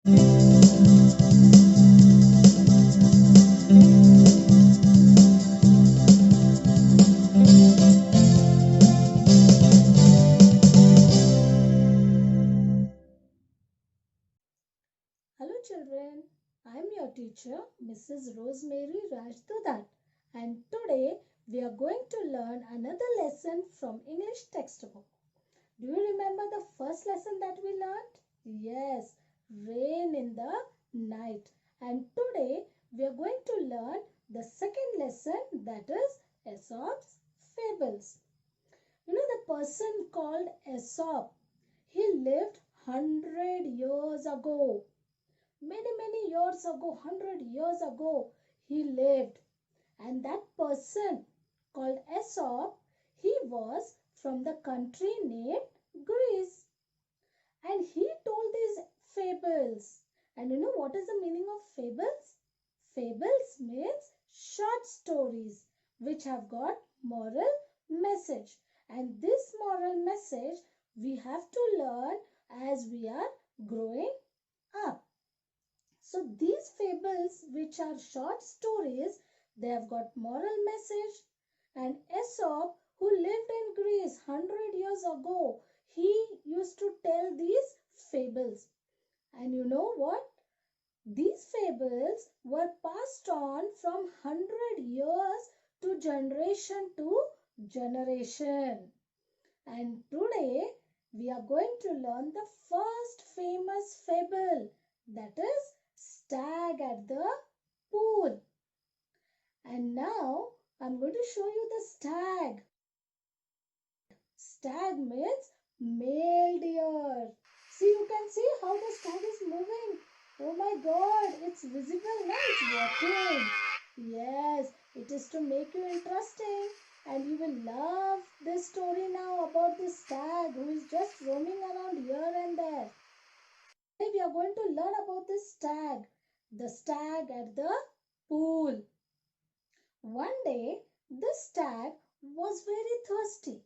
Hello children, I am your teacher Mrs. Rosemary Dhudat, and today we are going to learn another lesson from English textbook. Do you remember the first lesson that we learned? Yes, rain in the night. And today we are going to learn the second lesson, that is Aesop's Fables. You know the person called Aesop, he lived 100 years ago. Many years ago, 100 years ago, he lived. And that person called Aesop, he was from the country named Greece. And he told these fables. And you know what is the meaning of fables? Fables means short stories which have got moral message. And this moral message we have to learn as we are growing up. So these fables, which are short stories, they have got moral message. And Aesop, who lived in Greece 100 years ago, he used to tell these fables. And you know what? These fables were passed on from 100 years to generation. And today we are going to learn the first famous fable, that is Stag at the pool. And now I'm going to show you the stag. Stag means male deer. See, you can see how the stag is moving. Oh my god, it's visible now, it's walking. Yes, it is to make you interesting, and you will love this story now about this stag who is just roaming around here and there. Today we are going to learn about this stag, the stag at the pool. One day, this stag was very thirsty,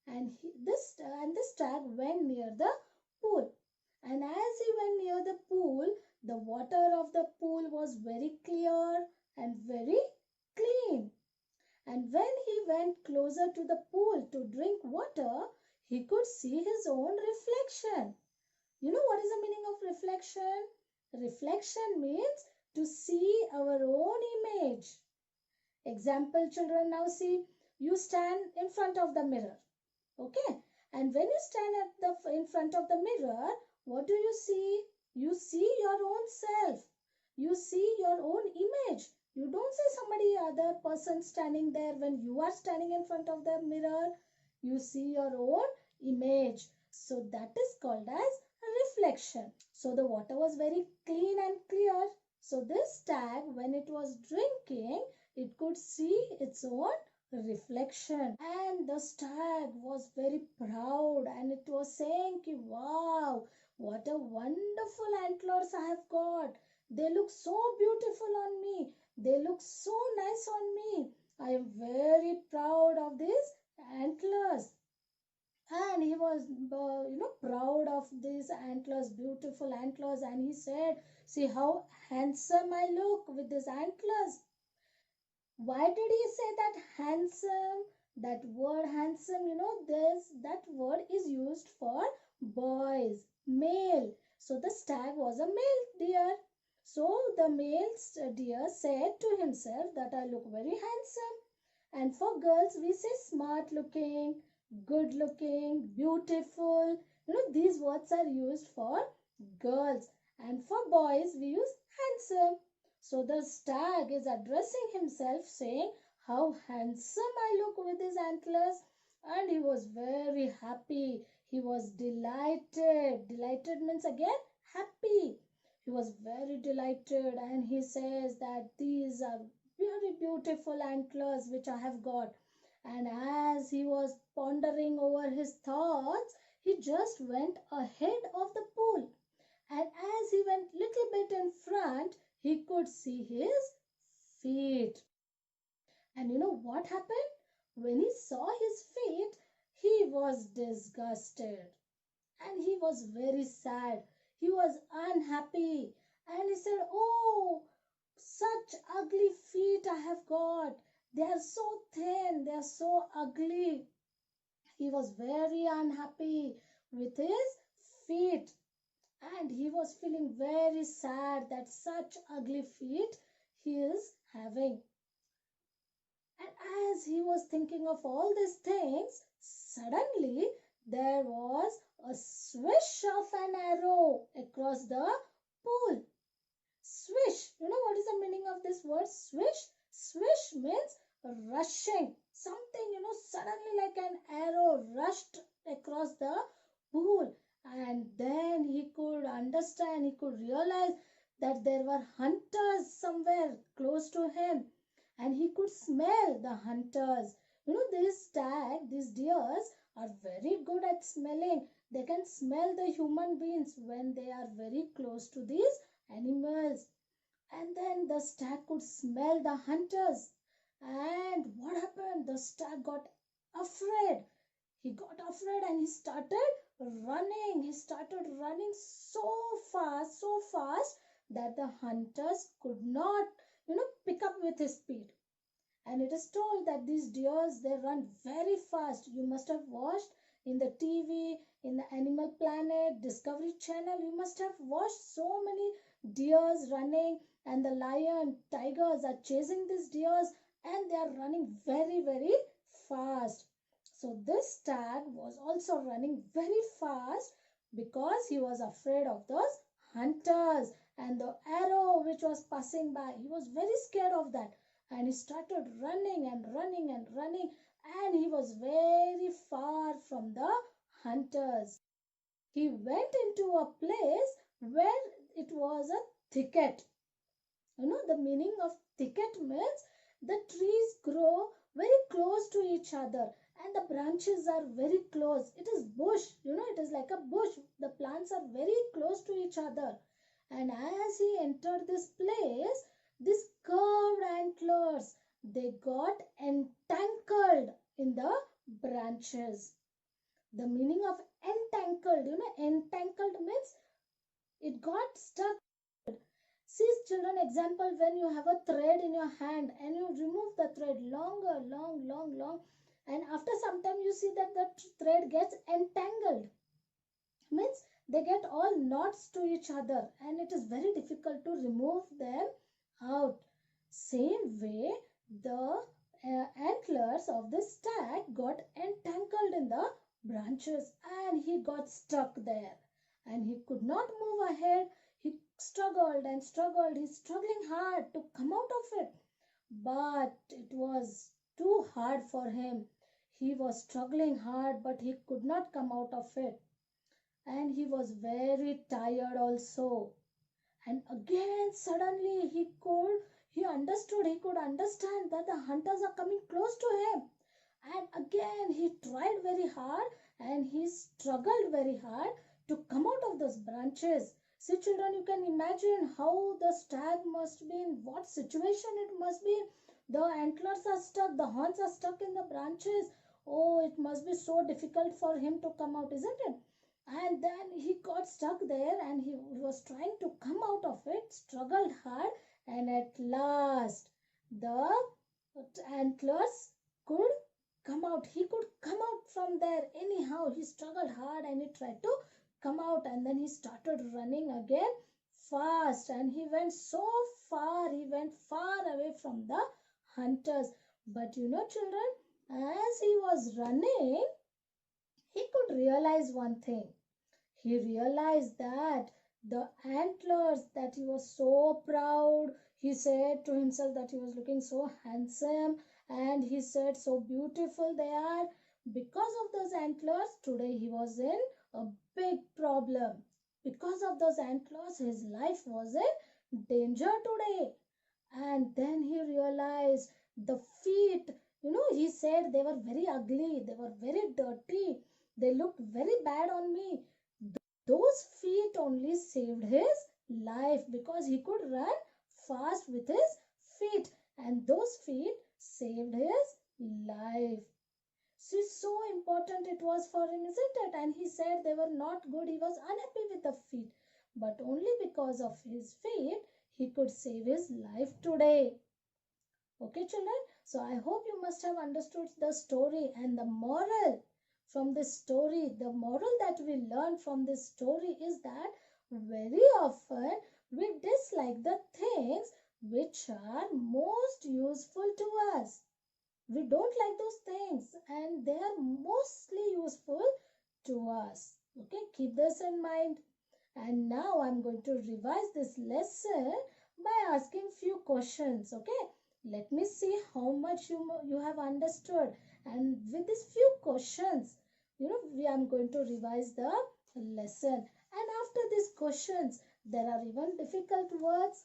and this stag went near the pool. And as he went near the pool, the water of the pool was very clear and very clean. And when he went closer to the pool to drink water, he could see his own reflection. You know what is the meaning of reflection? Reflection means to see our own image. Example, children, now see, you stand in front of the mirror. Okay, and when you stand in front of the mirror, what do you see? You see your own self. You see your own image. You don't see somebody other person standing there. When you are standing in front of the mirror, you see your own image. So that is called as reflection. So the water was very clean and clear. So this stag, when it was drinking, it could see its own reflection, and the stag was very proud, and it was saying, wow, what a wonderful antlers I have got. They look so beautiful on me. They look so nice on me. I am very proud of these antlers. And he was proud of these antlers, beautiful antlers, and he said, see how handsome I look with these antlers. Why did he say that handsome? That word handsome, that word is used for boys, male. So the stag was a male deer. So the male deer said to himself that I look very handsome. And for girls, we say smart looking, good looking, beautiful. These words are used for girls. And for boys, we use handsome. So the stag is addressing himself saying, how handsome I look with his antlers. And he was very happy. He was delighted. Delighted means again happy. He was very delighted, and he says that these are very beautiful antlers which I have got. And as he was pondering over his thoughts, he just went ahead of the pool, and as he went little bit in front, he could see his feet. And you know what happened? When he saw his feet, he was disgusted and he was very sad. He was unhappy and he said, "Oh, such ugly feet I have got. They are so thin, they are so ugly." He was very unhappy with his feet and he was feeling very sad that such ugly feet he is having. And as he was thinking of all these things, suddenly there was a swish of an arrow across the pool. Swish. You know what is the meaning of this word swish? Swish means rushing. Something, suddenly like an arrow rushed across the pool. And then he could understand, he could realize that there were hunters somewhere close to him. And he could smell the hunters. These stag, these deers are very good at smelling. They can smell the human beings when they are very close to these animals. And then the stag could smell the hunters. And what happened? The stag got afraid. He got afraid and he started running. He started running so fast that the hunters could not, pick up with his speed. And it is told that these deers they run very fast. You must have watched in the TV, in the Animal Planet, Discovery Channel. You must have watched so many deers running, and the lion, tigers are chasing these deers, and they are running very fast. So this stag was also running very fast because he was afraid of those hunters and the arrow which was passing by. He was very scared of that and he started running and running and running, and he was very far from the hunters. He went into a place where it was a thicket. The meaning of thicket means the trees grow very close to each other and the branches are very close. It is bush, it is like a bush. The plants are very close to each other. And as he entered this place, these curved antlers, they got entangled in the branches. The meaning of entangled, entangled means it got stuck. See, children, example, when you have a thread in your hand and you remove the thread longer, long, and after some time you see that the thread gets entangled. Means they get all knots to each other and it is very difficult to remove them out. Same way, the antlers of the stag got entangled in the branches and he got stuck there and he could not move ahead. He struggled and struggled. He's struggling hard to come out of it, but it was too hard for him. He was struggling hard, but he could not come out of it, and he was very tired also. And again suddenly he could understand that the hunters are coming close to him. And again he tried very hard and he struggled very hard to come out of those branches. See, children, you can imagine how the stag must be, in what situation it must be. The antlers are stuck, the horns are stuck in the branches. Oh, it must be so difficult for him to come out, isn't it? And then he got stuck there and he was trying to come out of it, struggled hard, and at last the antlers could come out. He could come out from there anyhow. He struggled hard and he tried to come out, and then he started running again fast, and he went so far, he went far away from the hunters. But children, as he was running, he could realize one thing. He realized that the antlers, that he was so proud. He said to himself that he was looking so handsome, and he said so beautiful they are. Because of those antlers, today he was in a big problem. Because of those antlers, his life was in danger today. And then he realized the feet, he said they were very ugly, they were very dirty, they looked very bad on me. Those feet only saved his life because he could run fast with his feet, and those feet saved his life. So important it was for him, isn't it? And he said they were not good. He was unhappy with the feet. but only because of his feet he could save his life today. Okay, children. So I hope you must have understood the story and the moral from this story. The moral that we learn from this story is that very often we dislike the things which are most useful to us. We don't like those things and they are mostly useful to us. Okay, keep this in mind. And now I'm going to revise this lesson by asking few questions. Okay, let me see how much you have understood. And with these few questions, we am going to revise the lesson. And after these questions, there are even difficult words.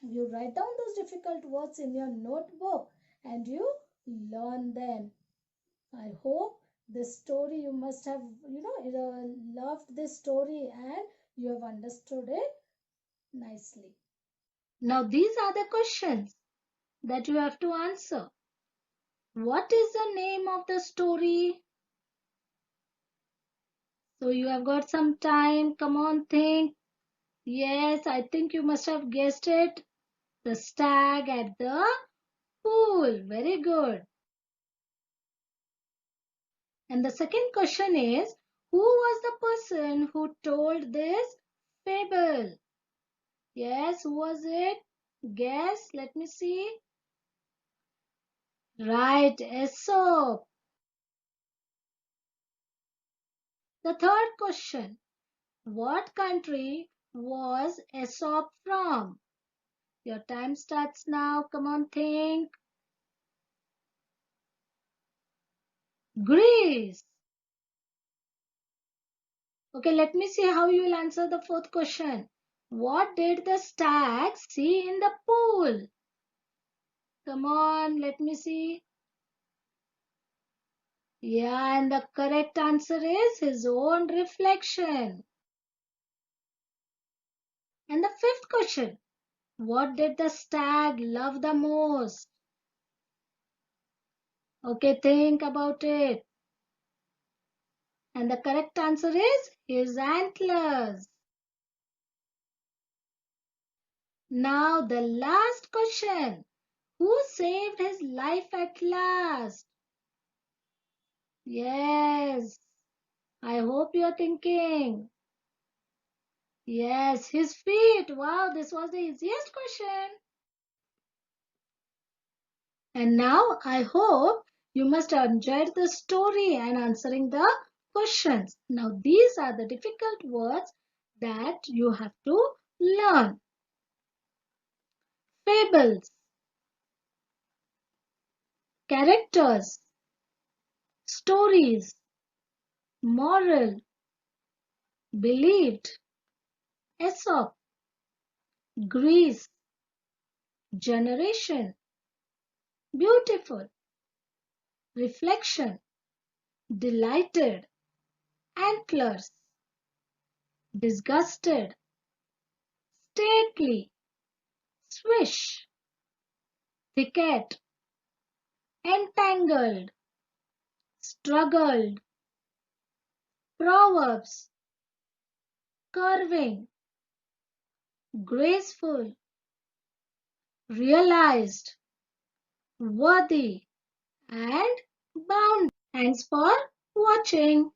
You write down those difficult words in your notebook and you learn them. I hope this story you must have, loved this story and you have understood it nicely. Now, these are the questions that you have to answer. What is the name of the story? So, you have got some time. Come on, think. Yes, I think you must have guessed it. The stag at the pool. Very good. And the second question is, who was the person who told this fable? Yes, who was it? Guess, let me see. Right, Aesop. The third question, what country was Aesop from? Your time starts now. Come on, think. Greece. Okay, let me see how you will answer the fourth question. What did the stag see in the pool? Come on, let me see. Yeah, and the correct answer is his own reflection. And the fifth question, what did the stag love the most? Okay, think about it. And the correct answer is his antlers. Now the last question. Who saved his life at last? Yes, I hope you're thinking. Yes, his feet. Wow, this was the easiest question. And now I hope you must have enjoyed the story and answering the questions. Now these are the difficult words that you have to learn. Fables, characters, stories, moral, believed, Aesop, Greece, generation, beautiful, reflection, delighted, antlers, disgusted, stately, swish, thicket, entangled, struggled, proverbs, curving, graceful, realized, worthy, and bound. Thanks for watching.